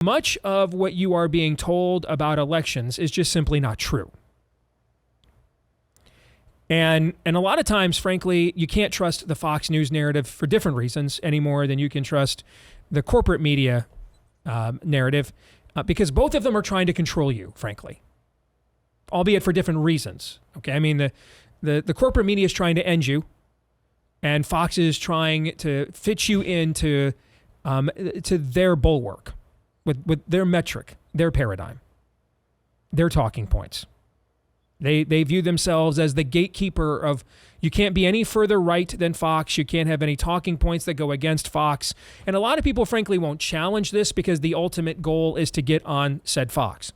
Much of what you are being told about elections is just simply not true. And a lot of times, frankly, you can't trust the Fox News narrative for different reasons any more than you can trust the corporate media narrative, because both of them are trying to control you, frankly, albeit for different reasons. Okay, I mean, the corporate media is trying to end you, and Fox is trying to fit you into to their bulwark with their metric, their paradigm, their talking points. They view themselves as the gatekeeper of, you can't be any further right than Fox. You can't have any talking points that go against Fox. And a lot of people, frankly, won't challenge this because the ultimate goal is to get on said Fox.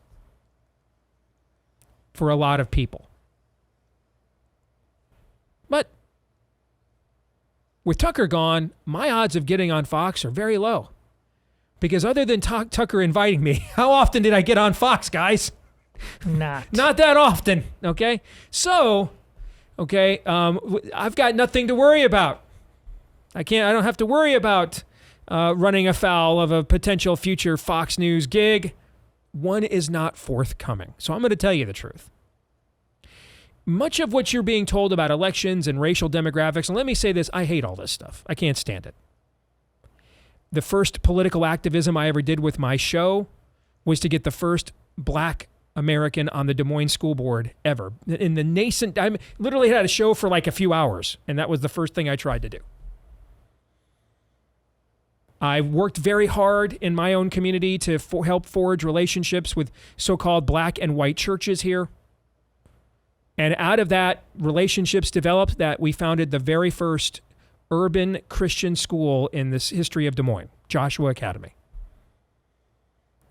For a lot of people. But with Tucker gone, my odds of getting on Fox are very low. Because other than Tucker inviting me, how often did I get on Fox, guys? Not that often, okay? So, okay, I've got nothing to worry about. I don't have to worry about running afoul of a potential future Fox News gig. One is not forthcoming. So I'm going to tell you the truth. Much of what you're being told about elections and racial demographics, and let me say this, I hate all this stuff. I can't stand it. The first political activism I ever did with my show was to get the first black American on the Des Moines School Board ever. In the nascent, I literally had a show for like a few hours, and that was the first thing I tried to do. I worked very hard in my own community to help forge relationships with so-called black and white churches here. And out of that, relationships developed that we founded the very first urban Christian school in this history of Des Moines, Joshua Academy.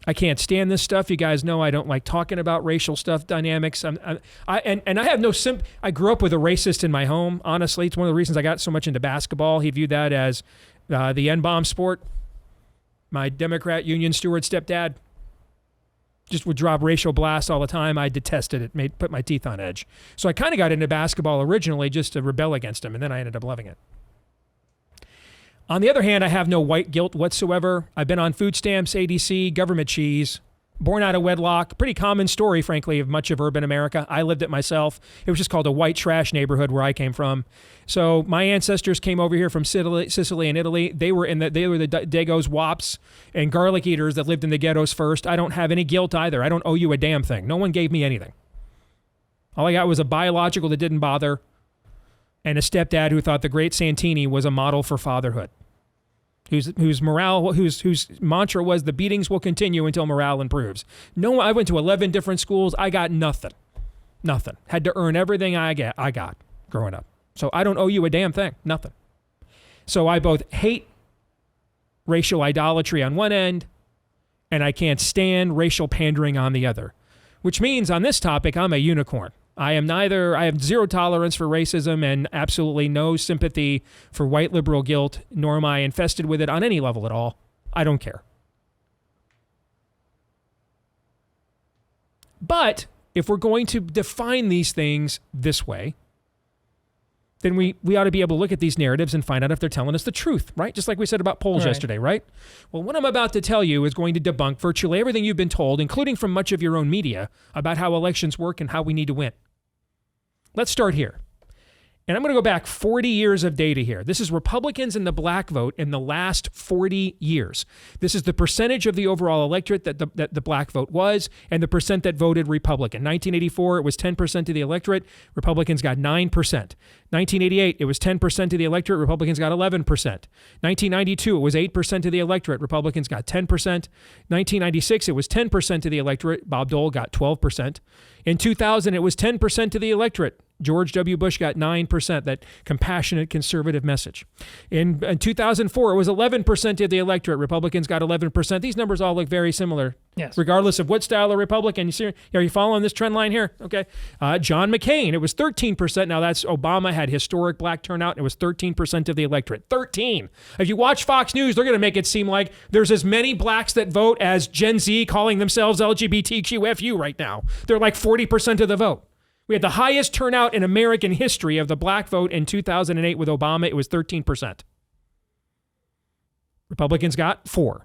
I can't stand this stuff. You guys know I don't like talking about racial stuff, dynamics. I have no I grew up with a racist in my home. Honestly, it's one of the reasons I got so much into basketball. He viewed that as the N-bomb sport. My Democrat union steward stepdad just would drop racial blasts all the time. I detested it. Put my teeth on edge. So I kind of got into basketball originally just to rebel against him, and then I ended up loving it. On the other hand, I have no white guilt whatsoever. I've been on food stamps, ADC, government cheese, born out of wedlock. Pretty common story, frankly, of much of urban America. I lived it myself. It was just called a white trash neighborhood where I came from. So my ancestors came over here from Sicily and Italy. They were the Dagos, Wops, and garlic eaters that lived in the ghettos first. I don't have any guilt either. I don't owe you a damn thing. No one gave me anything. All I got was a biological that didn't bother, and a stepdad who thought the great Santini was a model for fatherhood, whose mantra was the beatings will continue until morale improves. No, I went to 11 different schools. I got nothing. Had to earn everything I got growing up. So I don't owe you a damn thing. Nothing. So I both hate racial idolatry on one end, and I can't stand racial pandering on the other, which means on this topic, I'm a unicorn. I have zero tolerance for racism and absolutely no sympathy for white liberal guilt, nor am I infested with it on any level at all. I don't care. But if we're going to define these things this way, then we ought to be able to look at these narratives and find out if they're telling us the truth, right? Just like we said about polls yesterday, right? Well, what I'm about to tell you is going to debunk virtually everything you've been told, including from much of your own media, about how elections work and how we need to win. Let's start here. And I'm going to go back 40 years of data here. This is Republicans in the black vote in the last 40 years. This is the percentage of the overall electorate that the black vote was, and the percent that voted Republican. 1984, it was 10% of the electorate. Republicans got 9%. 1988, it was 10% of the electorate. Republicans got 11%. 1992, it was 8% of the electorate. Republicans got 10%. 1996, it was 10% of the electorate. Bob Dole got 12%. In 2000, it was 10% of the electorate. George W. Bush got 9%, that compassionate conservative message. In 2004, it was 11% of the electorate. Republicans got 11%. These numbers all look very similar, yes, regardless of what style of Republican. Are you following this trend line here? Okay. John McCain, it was 13%. Now that's Obama had historic black turnout. It was 13% of the electorate. 13. If you watch Fox News, they're going to make it seem like there's as many blacks that vote as Gen Z calling themselves LGBTQFU right now. They're like 40% of the vote. We had the highest turnout in American history of the black vote in 2008 with Obama. It was 13%. Republicans got 4%.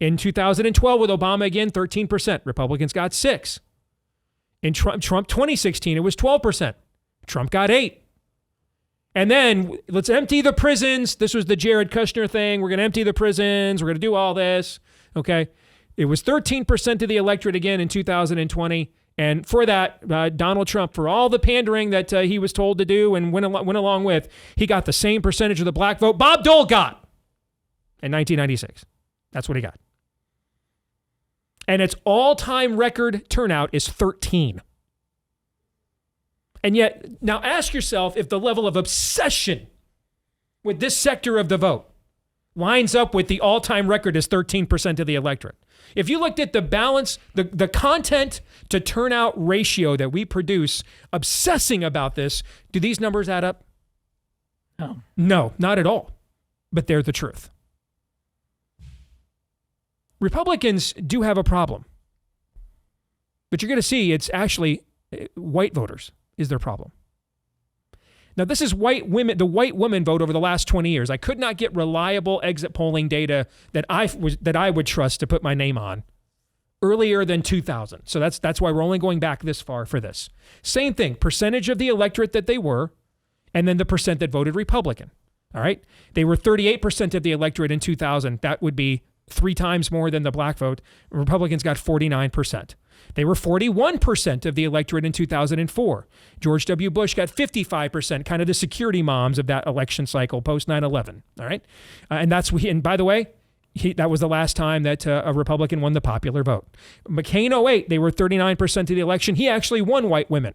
In 2012 with Obama again, 13%. Republicans got 6. In Trump 2016, it was 12%. Trump got 8. And then let's empty the prisons. This was the Jared Kushner thing. We're going to empty the prisons. We're going to do all this. Okay. It was 13% of the electorate again in 2020. And for that, Donald Trump, for all the pandering that he was told to do and went along with, he got the same percentage of the black vote Bob Dole got in 1996. That's what he got. And its all-time record turnout is 13. And yet, now ask yourself if the level of obsession with this sector of the vote lines up with the all-time record is 13% of the electorate. If you looked at the balance, the content to turnout ratio that we produce, obsessing about this, do these numbers add up? No. No, not at all. But they're the truth. Republicans do have a problem. But you're going to see it's actually white voters is their problem. Now, this is white women, the white women vote over the last 20 years. I could not get reliable exit polling data that I would trust to put my name on earlier than 2000. So that's why we're only going back this far for this. Same thing, percentage of the electorate that they were, and then the percent that voted Republican. All right? They were 38% of the electorate in 2000. That would be 3 times more than the black vote. Republicans got 49%. They were 41% of the electorate in 2004. George W. Bush got 55%, kind of the security moms of that election cycle post 9/11. All right, and by the way, that was the last time that a Republican won the popular vote. McCain 2008, they were 39% of the election. He actually won white women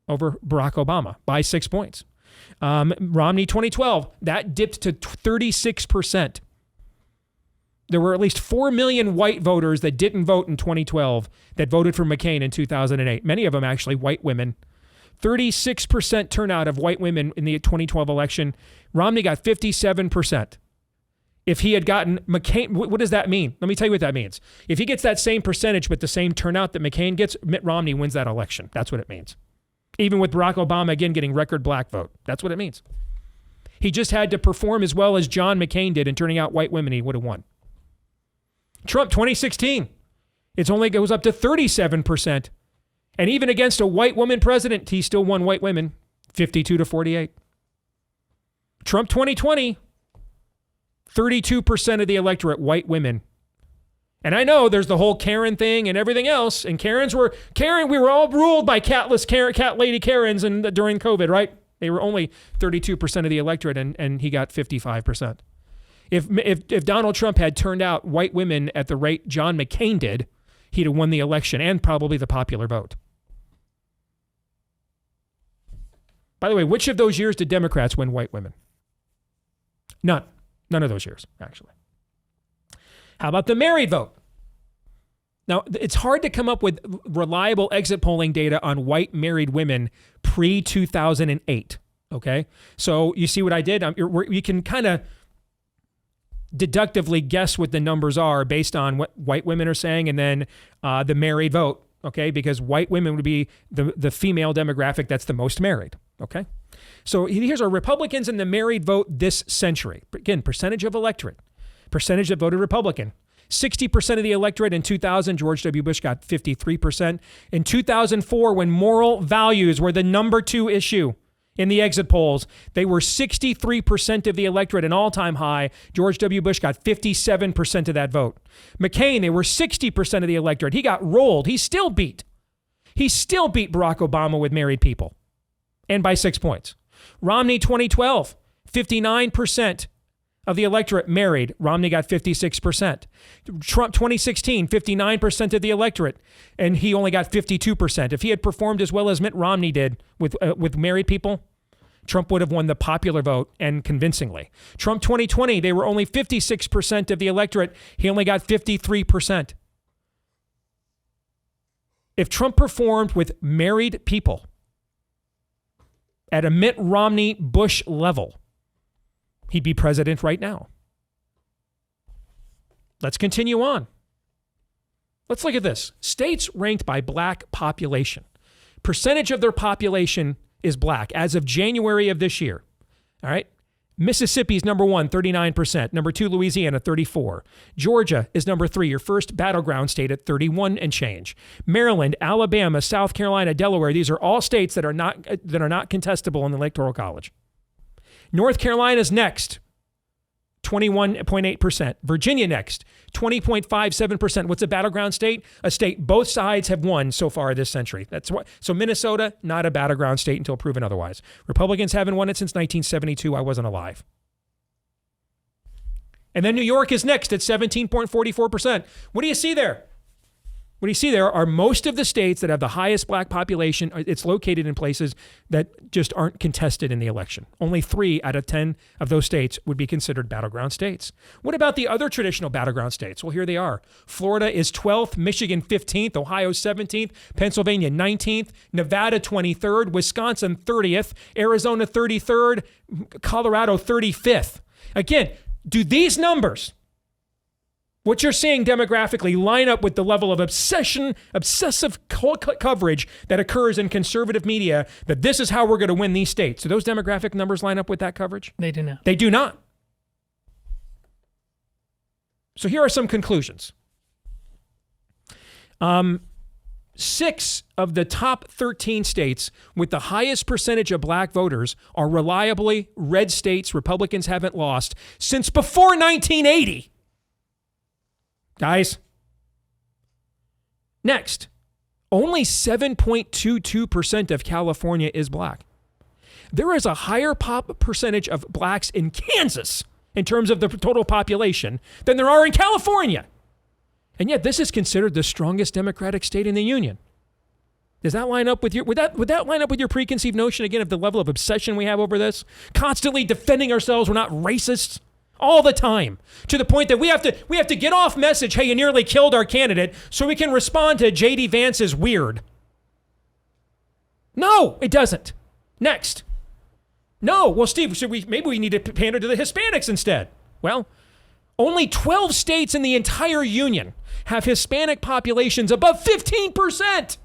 over Barack Obama by 6 points. Romney 2012, that dipped to 36%. There were at least 4 million white voters that didn't vote in 2012 that voted for McCain in 2008. Many of them actually white women. 36% turnout of white women in the 2012 election. Romney got 57%. If he had gotten McCain, what does that mean? Let me tell you what that means. If he gets that same percentage but the same turnout that McCain gets, Mitt Romney wins that election. That's what it means. Even with Barack Obama again getting record black vote. That's what it means. He just had to perform as well as John McCain did in turning out white women. He would have won. Trump 2016, it only goes up to 37%. And even against a white woman president, he still won white women 52-48. Trump 2020, 32% of the electorate, white women. And I know there's the whole Karen thing and everything else. And we were all ruled by cat lady Karens during COVID, right? They were only 32% of the electorate and he got 55%. If Donald Trump had turned out white women at the rate John McCain did, he'd have won the election and probably the popular vote. By the way, which of those years did Democrats win white women? None. None of those years, actually. How about the married vote? Now, it's hard to come up with reliable exit polling data on white married women pre-2008, okay? So you see what I did? You can kind of deductively guess what the numbers are based on what white women are saying and then the married vote, okay? Because white women would be the female demographic that's the most married, okay? So here's our Republicans in the married vote this century. Again, percentage of electorate, percentage that voted Republican. 60% of the electorate in 2000, George W. Bush got 53%. In 2004, when moral values were the number 2 issue in the exit polls, they were 63% of the electorate, an all-time high. George W. Bush got 57% of that vote. McCain, they were 60% of the electorate. He got rolled. He still beat Barack Obama with married people, and by 6 points. Romney 2012, 59% of the electorate married. Romney got 56%. Trump 2016, 59% of the electorate, and he only got 52%. If he had performed as well as Mitt Romney did with married people, Trump would have won the popular vote, and convincingly. Trump 2020, they were only 56% of the electorate. He only got 53%. If Trump performed with married people at a Mitt Romney Bush level, he'd be president right now. Let's continue on. Let's look at this. States ranked by black population. Percentage of their population is black as of January of this year. All right. Mississippi's number 1, 39%. Number 2, Louisiana, 34%. Georgia is number 3, your first battleground state at 31 and change. Maryland, Alabama, South Carolina, Delaware, these are all states that are not contestable in the Electoral College. North Carolina's next, 21.8%. Virginia next, 20.57%. What's a battleground state? A state both sides have won so far this century. That's what. So Minnesota, not a battleground state until proven otherwise. Republicans haven't won it since 1972. I wasn't alive. And then New York is next at 17.44%. What do you see there? What you see there are most of the states that have the highest black population. It's located in places that just aren't contested in the election. Only 3 out of 10 of those states would be considered battleground states. What about the other traditional battleground states? Well, here they are. Florida is 12th, Michigan 15th, Ohio 17th, Pennsylvania 19th, Nevada 23rd, Wisconsin 30th, Arizona 33rd, Colorado 35th. Again, do these numbers, what you're seeing demographically, line up with the level of obsessive coverage that occurs in conservative media that this is how we're going to win these states? Do those demographic numbers line up with that coverage? They do not. They do not. So here are some conclusions. 6 of the top 13 states with the highest percentage of black voters are reliably red states Republicans haven't lost since before 1980. Guys, next, only 7.22% of California is black. There is a higher percentage of blacks in Kansas in terms of the total population than there are in California. And yet this is considered the strongest Democratic state in the union. Does that line up with would that line up with your preconceived notion again of the level of obsession we have over this? Constantly defending ourselves, we're not racists. All the time, to the point that we have to get off message, hey, you nearly killed our candidate, so we can respond to J.D. Vance's weird. No, it doesn't. Next. No, well, Steve, maybe we need to pander to the Hispanics instead. Well, only 12 states in the entire union have Hispanic populations above 15%.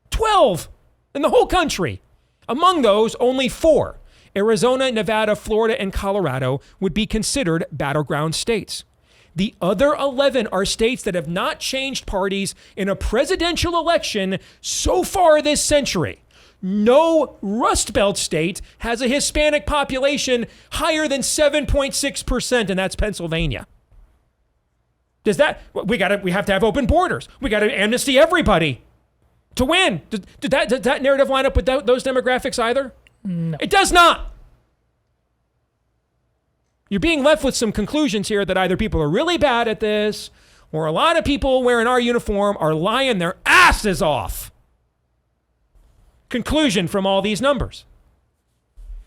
12 in the whole country. Among those, only 4. Arizona, Nevada, Florida, and Colorado would be considered battleground states. The other 11 are states that have not changed parties in a presidential election so far this century. No Rust Belt state has a Hispanic population higher than 7.6%, and that's Pennsylvania. We have to have open borders. We got to amnesty everybody to win. Did that narrative line up with those demographics either? No. It does not. You're being left with some conclusions here that either people are really bad at this or a lot of people wearing our uniform are lying their asses off. Conclusion from all these numbers.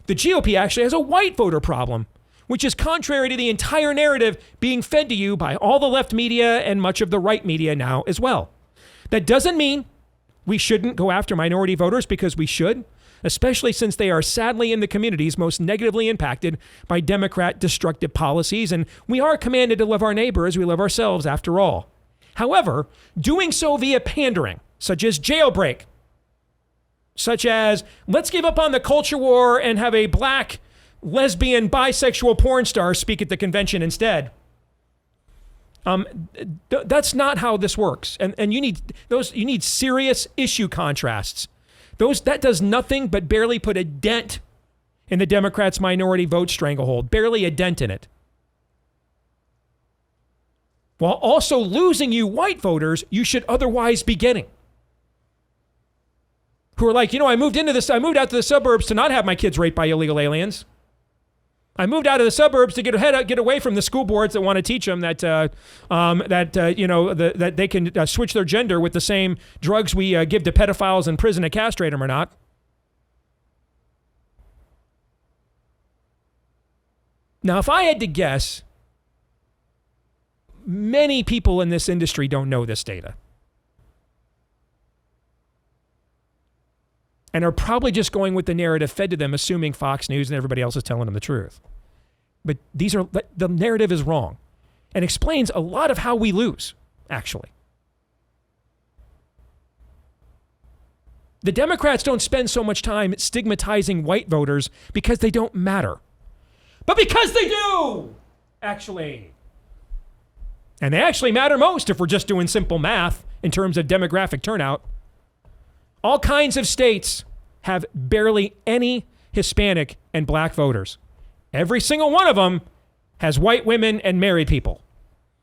The GOP actually has a white voter problem, which is contrary to the entire narrative being fed to you by all the left media and much of the right media now as well. That doesn't mean we shouldn't go after minority voters, because we should, especially since they are sadly in the communities most negatively impacted by Democrat destructive policies, and we are commanded to love our neighbor as we love ourselves after all. However, doing so via pandering, such as jailbreak, such as let's give up on the culture war and have a black, lesbian, bisexual porn star speak at the convention instead. That's not how this works. And you need serious issue contrasts. That does nothing but barely put a dent in the Democrats' minority vote stranglehold, barely a dent in it. While also losing you white voters you should otherwise be getting. Who are like, I moved out to the suburbs to not have my kids raped by illegal aliens. I moved out of the suburbs to get away from the school boards that want to teach them that they can switch their gender with the same drugs we give to pedophiles in prison to castrate them or not. Now, if I had to guess, many people in this industry don't know this data. And are probably just going with the narrative fed to them, assuming Fox News and everybody else is telling them the truth. But the narrative is wrong and explains a lot of how we lose, actually. The Democrats don't spend so much time stigmatizing white voters because they don't matter. but because they do, actually. And they actually matter most if we're just doing simple math in terms of demographic turnout. All kinds of states have barely any Hispanic and black voters. Every single one of them has white women and married people.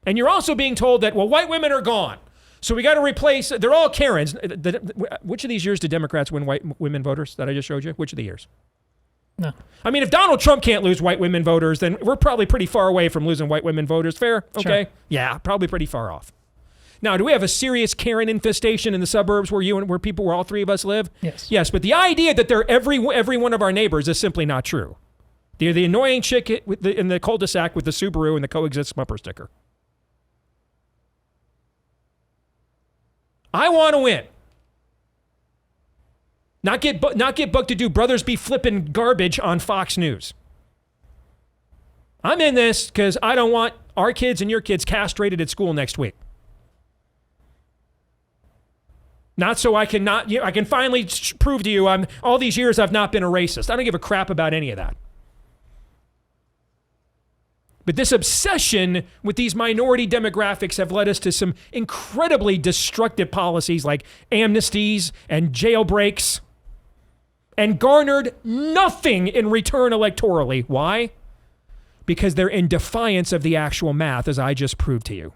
And you're also being told that, well, white women are gone. So we got to replace, they're all Karens. Which of these years did Democrats win white women voters that I just showed you? Which of the years? No. I mean, if Donald Trump can't lose white women voters, then we're probably pretty far away from losing white women voters. Fair? Okay. Sure. Yeah, probably pretty far off. Now, do we have a serious Karen infestation in the suburbs where all three of us live? Yes. Yes, but the idea that they're every one of our neighbors is simply not true. They're the annoying chick in the cul-de-sac with the Subaru and the coexist bumper sticker. I want to win. Not get booked to do Brothers Be Flippin' garbage on Fox News. I'm in this because I don't want our kids and your kids castrated at school next week. Not so I can finally prove to you all these years I've not been a racist. I don't give a crap about any of that. But this obsession with these minority demographics have led us to some incredibly destructive policies like amnesties and jailbreaks and garnered nothing in return electorally. Why? Because they're in defiance of the actual math, as I just proved to you.